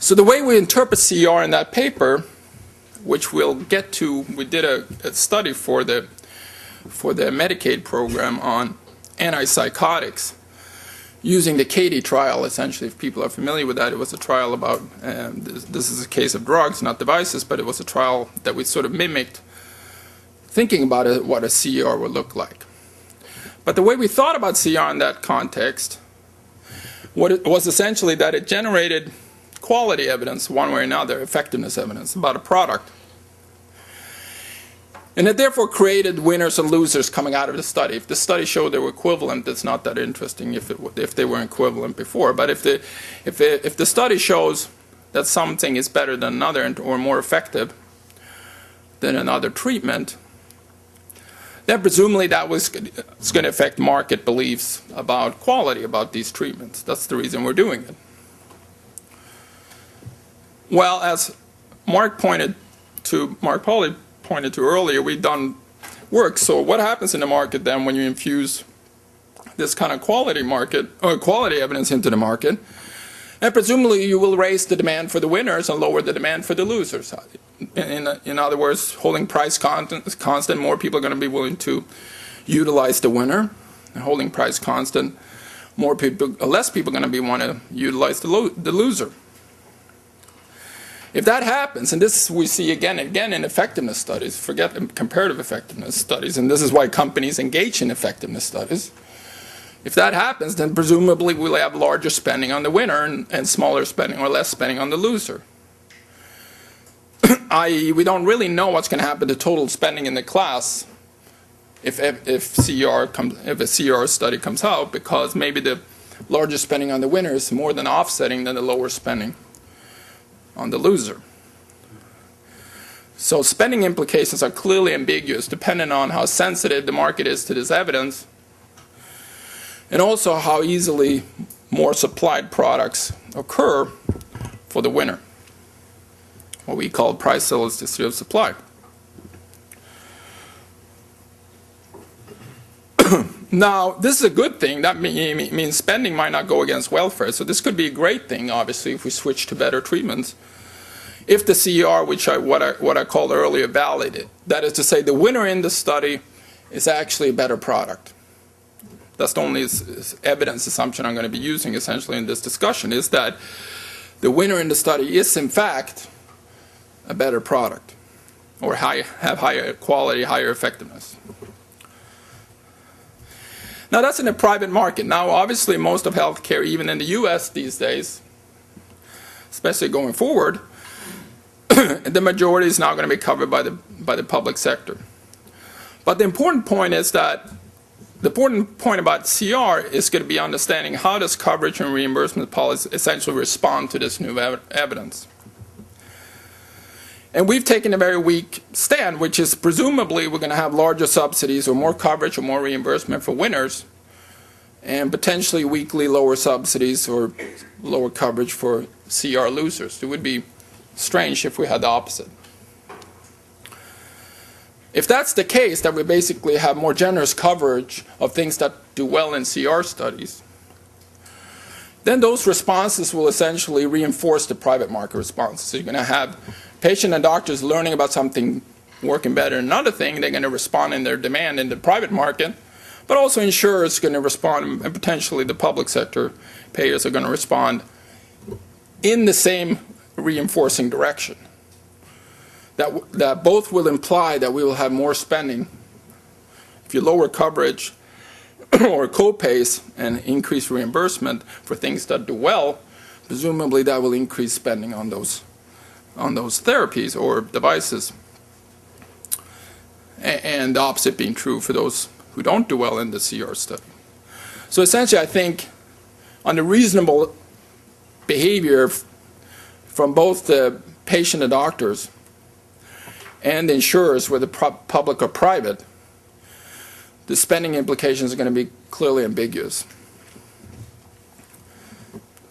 So the way we interpret CR in that paper, which we'll get to, we did a study for the Medicaid program on antipsychotics using the Katie trial. Essentially, if people are familiar with that, it was a trial about, this is a case of drugs, not devices, but it was a trial that we sort of mimicked, thinking about it, what a CR would look like. But the way we thought about CR in that context, what it was essentially that it generated quality evidence, one way or another, effectiveness evidence about a product. And it therefore created winners and losers coming out of the study. If the study showed they were equivalent, it's not that interesting if they were equivalent before. But if the study shows that something is better than another or more effective than another treatment, then presumably that was going to affect market beliefs about quality about these treatments. That's the reason we're doing it. Well, as Mark Pauly pointed to earlier, we've done work. So what happens in the market then when you infuse this kind of quality evidence into the market? And presumably you will raise the demand for the winners and lower the demand for the losers. In other words, holding price constant, more people are going to be willing to utilize the winner. And holding price constant, less people are going to want to utilize the loser. If that happens, and this we see again and again in effectiveness studies, forget comparative effectiveness studies, and this is why companies engage in effectiveness studies. If that happens, then presumably we'll have larger spending on the winner and smaller spending or less spending on the loser. I.e., we don't really know what's going to happen to total spending in the class if a CR study comes out, because maybe the larger spending on the winner is more than offsetting than the lower spending on the loser. So spending implications are clearly ambiguous, depending on how sensitive the market is to this evidence, and also how easily more supplied products occur for the winner, what we call price elasticity of supply. Now, this is a good thing. That means spending might not go against welfare. So this could be a great thing, obviously, if we switch to better treatments. If the CR, which what I called earlier, validated, that is to say, the winner in the study is actually a better product. That's the only evidence assumption I'm going to be using essentially in this discussion, is that the winner in the study is in fact a better product, or have higher quality, higher effectiveness. Now that's in the private market. Now obviously most of healthcare, even in the US these days, especially going forward, the majority is now going to be covered by the public sector. But the important point is that the important point about CR is going to be understanding how does coverage and reimbursement policy essentially respond to this new evidence. And we've taken a very weak stand, which is presumably we're going to have larger subsidies or more coverage or more reimbursement for winners, and potentially weakly lower subsidies or lower coverage for CR losers. It would be strange if we had the opposite. If that's the case, that we basically have more generous coverage of things that do well in CR studies, then those responses will essentially reinforce the private market response. So you're going to have patient and doctors learning about something working better than another thing. They're going to respond in their demand in the private market, but also insurers are going to respond, and potentially the public sector payers are going to respond in the same reinforcing direction. That both will imply that we will have more spending. If you lower coverage or co-pays and increase reimbursement for things that do well, presumably that will increase spending on those therapies or devices. And the opposite being true for those who don't do well in the CR study. So essentially I think under reasonable behavior from both the patient and doctors and insurers, whether public or private, the spending implications are going to be clearly ambiguous.